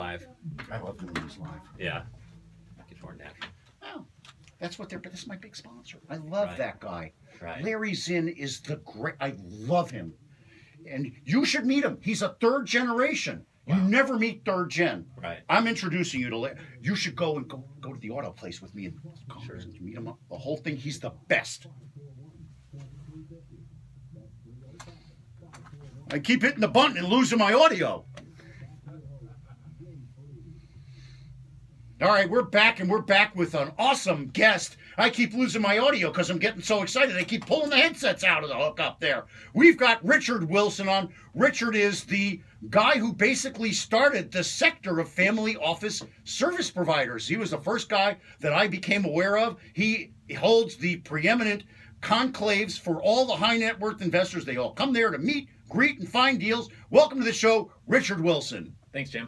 live. I love doing these live. Yeah. It's more natural. Oh, that's what they're. But this is my big sponsor. I love that guy. Right. Larry Zinn is the great. I love him, and you should meet him. He's a third generation. Wow. You never meet third gen. Right. I'm introducing you to Larry. You should go to the auto place with me and meet him. The whole thing. He's the best. I keep hitting the button and losing my audio. All right, we're back, and we're back with an awesome guest. I keep losing my audio because I'm getting so excited. I keep pulling the headsets out of the hook up there. We've got Richard Wilson on. Richard is the guy who basically started the sector of family office service providers. He was the first guy that I became aware of. He holds the preeminent conclaves for all the high net worth investors. They all come there to meet, greet, and find deals. Welcome to the show, Richard Wilson. Thanks, Jim.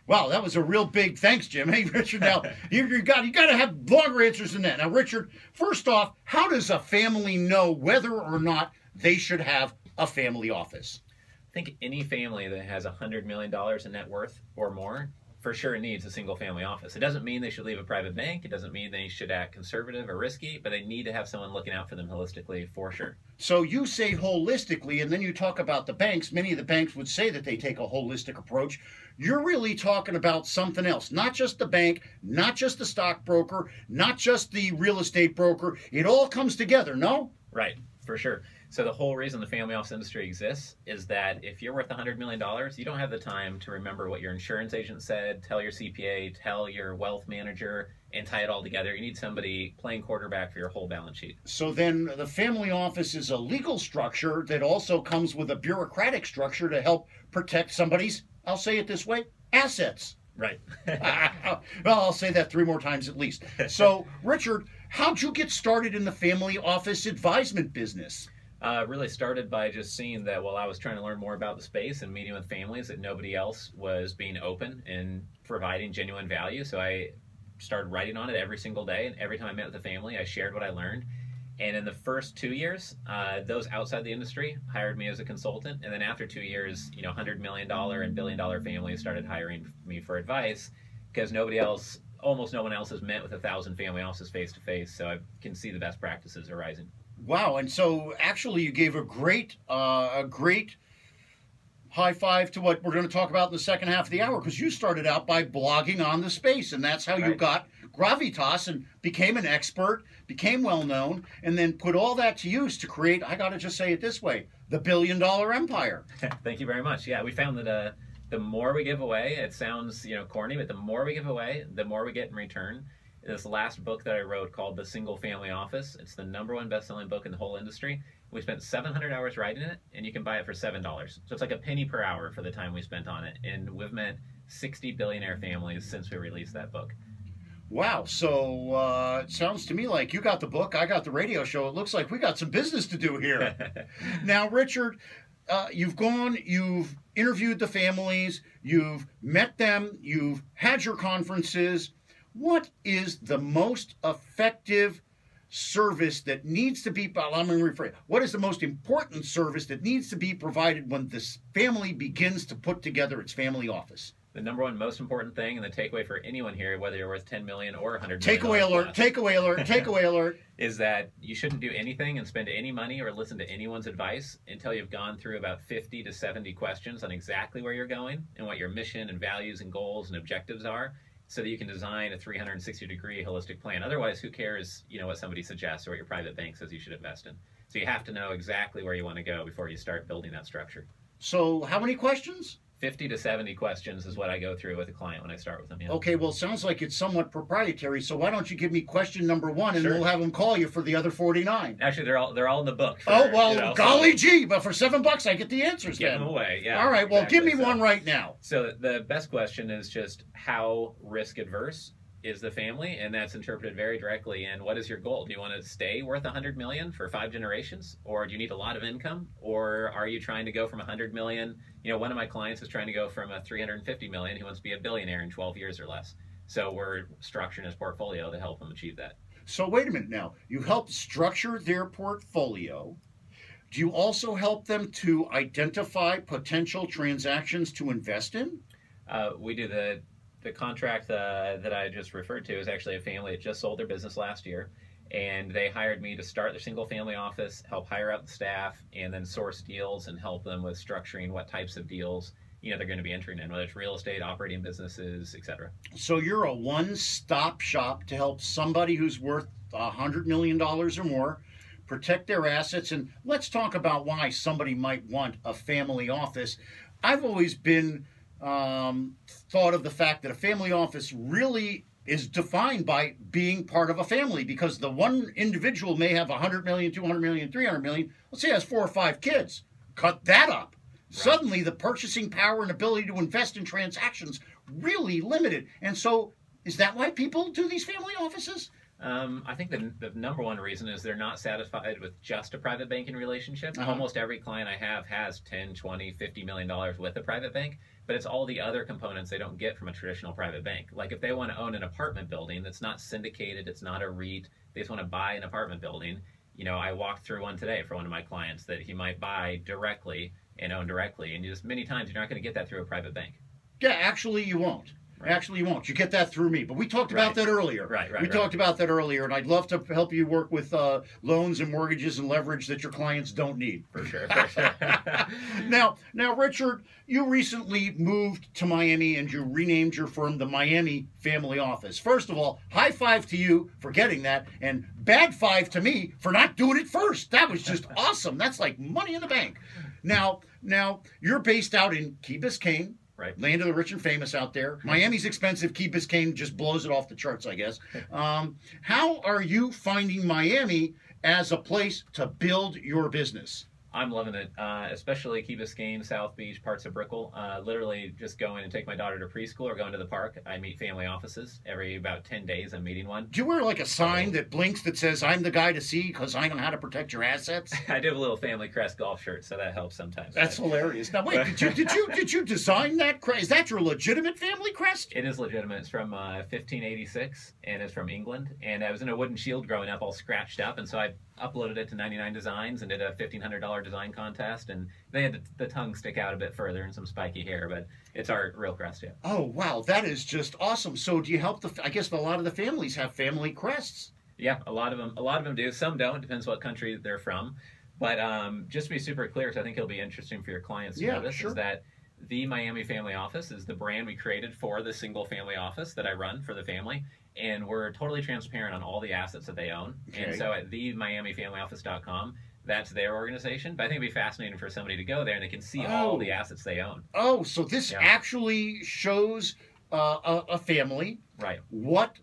Wow, that was a real big thanks, Jim. Hey, Richard, now you got to have longer answers than that. Now, Richard, first off, how does a family know whether or not they should have a family office? I think any family that has $100 million in net worth or more for sure needs a single family office. It doesn't mean they should leave a private bank. It doesn't mean they should act conservative or risky, but they need to have someone looking out for them holistically for sure. So you say holistically, and then you talk about the banks. Many of the banks would say that they take a holistic approach. You're really talking about something else, not just the bank, not just the stockbroker, not just the real estate broker. It all comes together, no? Right, for sure. So the whole reason the family office industry exists is that if you're worth $100 million, you don't have the time to remember what your insurance agent said, tell your CPA, tell your wealth manager, and tie it all together. You need somebody playing quarterback for your whole balance sheet. So then the family office is a legal structure that also comes with a bureaucratic structure to help protect somebody's, I'll say it this way, assets. Right. Well, I'll say that 3 more times at least. So, Richard, how'd you get started in the family office advisement business? Really started by just seeing that while I was trying to learn more about the space and meeting with families, that nobody else was being open and providing genuine value. So I started writing on it every single day, and every time I met with a family, I shared what I learned. And in the first 2 years, those outside the industry hired me as a consultant. And then after 2 years, $100 million and billion-dollar families started hiring me for advice because almost no one else has met with 1,000 family offices face-to-face. So I can see the best practices arising. Wow, and so actually you gave a great high five to what we're going to talk about in the second half of the hour, because you started out by blogging on the space, and that's how you got gravitas and became an expert, became well-known, and then put all that to use to create, I got to just say it this way, the billion-dollar empire. Thank you very much. Yeah, we found that the more we give away, it sounds corny, but the more we give away, the more we get in return. This last book that I wrote called The Single Family Office, it's the #1 best-selling book in the whole industry. We spent 700 hours writing it, and you can buy it for $7. So it's like a penny per hour for the time we spent on it. And we've met 60 billionaire families since we released that book. Wow, so it sounds to me like you got the book, I got the radio show. It looks like we got some business to do here. Now, Richard, you've interviewed the families, you've met them, you've had your conferences. What is the most effective service that needs to be, I'm going to rephrase, what is the most important service that needs to be provided when this family begins to put together its family office? The #1 most important thing, and the takeaway for anyone here, whether you're worth 10 million or 100 million. Takeaway alert, takeaway alert, takeaway alert. Is that you shouldn't do anything and spend any money or listen to anyone's advice until you've gone through about 50 to 70 questions on exactly where you're going and what your mission and values and goals and objectives are, so that you can design a 360-degree holistic plan. Otherwise, who cares, what somebody suggests or what your private bank says you should invest in? So you have to know exactly where you want to go before you start building that structure. So how many questions? 50 to 70 questions is what I go through with a client when I start with them. Yeah. Okay, well, it sounds like it's somewhat proprietary, so why don't you give me question #1, and we'll have them call you for the other 49. Actually, they're all in the book. Golly gee, but for $7 I get the answers then. Give them away, yeah. All right, well, give me one right now. So the best question is just how risk-adverse is the family, and that's interpreted very directly in what is your goal? Do you want to stay worth 100 million for 5 generations, or do you need a lot of income, or are you trying to go from 100 million? One of my clients is trying to go from a 350 million. He wants to be a billionaire in 12 years or less. So we're structuring his portfolio to help him achieve that. So wait a minute now. You help structure their portfolio. Do you also help them to identify potential transactions to invest in? We do the the contract that I just referred to is actually a family that just sold their business last year, and they hired me to start their single family office, help hire out the staff, and then source deals and help them with structuring what types of deals they're going to be entering in, whether it's real estate, operating businesses, etc. So you're a one-stop shop to help somebody who's worth $100 million or more protect their assets. And let's talk about why somebody might want a family office. I've always been thought of the fact that a family office really is defined by being part of a family, because the one individual may have 100 million, 200 million, 300 million. Let's say he has 4 or 5 kids. Cut that up. Right. Suddenly the purchasing power and ability to invest in transactions really limited. And so is that why people do these family offices? I think the number one reason is they're not satisfied with just a private banking relationship. Almost every client I have has 10, 20, $50 million with a private bank, but it's all the other components they don't get from a traditional private bank. Like if they want to own an apartment building that's not syndicated, it's not a REIT, they just want to buy an apartment building. I walked through one today for one of my clients that he might buy directly and own directly, and just many times you're not going to get that through a private bank. Yeah, actually you won't. Right. Actually, you won't. You get that through me. But we talked about that earlier. We talked about that earlier, and I'd love to help you work with loans and mortgages and leverage that your clients don't need. For sure. For sure. Now, Richard, you recently moved to Miami, and you renamed your firm the Miami Family Office. First of all, high five to you for getting that, and bad five to me for not doing it first. That was just awesome. That's like money in the bank. Now, you're based out in Key Biscayne. Right. Land of the rich and famous out there. Miami's expensive. Key Biscayne just blows it off the charts, I guess. How are you finding Miami as a place to build your business? I'm loving it, especially Key Biscayne, South Beach, parts of Brickell. Literally just going and take my daughter to preschool or going to the park. I meet family offices. Every about 10 days I'm meeting one. Do you wear like a sign that blinks that says, I'm the guy to see because I know how to protect your assets? I do have a little Family Crest golf shirt, so that helps sometimes. That's hilarious. Now wait, did you design that crest? Is that your legitimate family crest? It is legitimate. It's from 1586, and it's from England. And I was in a wooden shield growing up, all scratched up, and so I uploaded it to 99 Designs and did a $1,500 design contest, and they had the tongue stick out a bit further and some spiky hair, but it's our real crest, yeah. Oh wow, that is just awesome. So do you help I guess a lot of the families have family crests? Yeah, a lot of them do. Some don't. It depends what country they're from. But just to be super clear, because I think it'll be interesting for your clients to know this, is that the Miami Family Office is the brand we created for the single family office that I run for the family. And we're totally transparent on all the assets that they own. Okay. And so at themiamifamilyoffice.com, that's their organization. But I think it'd be fascinating for somebody to go there and they can see all the assets they own. Oh, so this actually shows a family what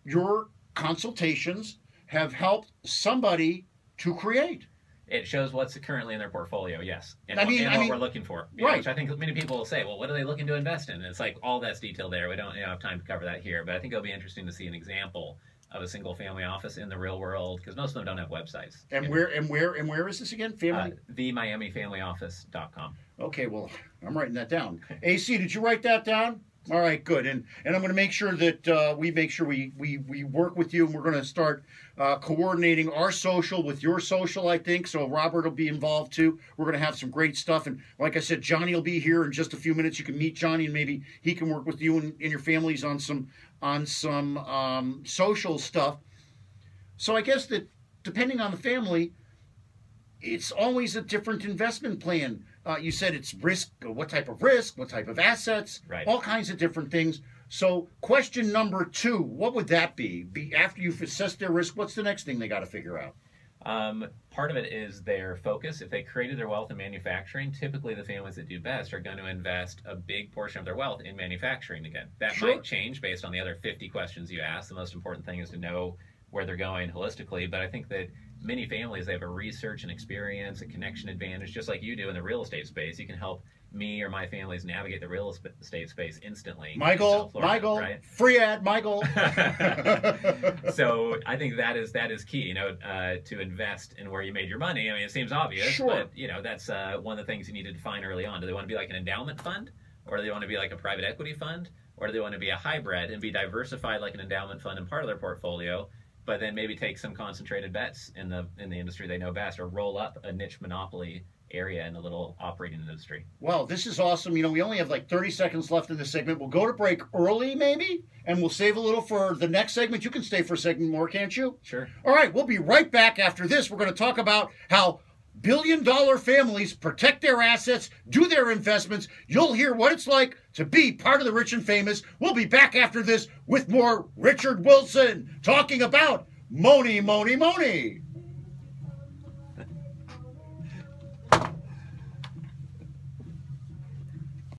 your consultations have helped somebody to create. It shows what's currently in their portfolio, yes, and what we're looking for. Right. Which I think many people will say, well, what are they looking to invest in? And it's like all that's detailed there. We don't have time to cover that here, but I think it'll be interesting to see an example of a single family office in the real world, because most of them don't have websites. And where is this again? Family? TheMiamiFamilyOffice.com. Okay, well, I'm writing that down. AC, did you write that down? All right, good. And I'm going to make sure that we work with you, and we're going to start coordinating our social with your social, I think. So Robert will be involved too. We're going to have some great stuff. And like I said, Johnny will be here in just a few minutes. You can meet Johnny, and maybe he can work with you and your families on some social stuff. So I guess that depending on the family, it's always a different investment plan. You said it's risk, what type of assets, all kinds of different things. So question number 2, what would that be? After you've assessed their risk, what's the next thing they got to figure out? Part of it is their focus. If they created their wealth in manufacturing, typically the families that do best are going to invest a big portion of their wealth in manufacturing again. That might change based on the other 50 questions you ask. The most important thing is to know where they're going holistically, but I think that many families, they have a research and experience, a connection advantage, just like you do in the real estate space. You can help me or my families navigate the real estate space instantly. My goal, right? Free ad, my goal. So I think that is key, to invest in where you made your money. I mean, it seems obvious, but that's one of the things you need to define early on. Do they want to be like an endowment fund, or do they want to be like a private equity fund, or do they want to be a hybrid and be diversified like an endowment fund in part of their portfolio, but then maybe take some concentrated bets in the industry they know best, or roll up a niche monopoly area in the little operating industry. Well, this is awesome. You know, we only have like 30 seconds left in this segment. We'll go to break early, maybe, and we'll save a little for the next segment. You can stay for a segment more, can't you? Sure. All right, we'll be right back after this. We're going to talk about how billion-dollar families protect their assets, do their investments. You'll hear what it's like to be part of the rich and famous. We'll be back after this with more Richard Wilson talking about Money, Money, Money.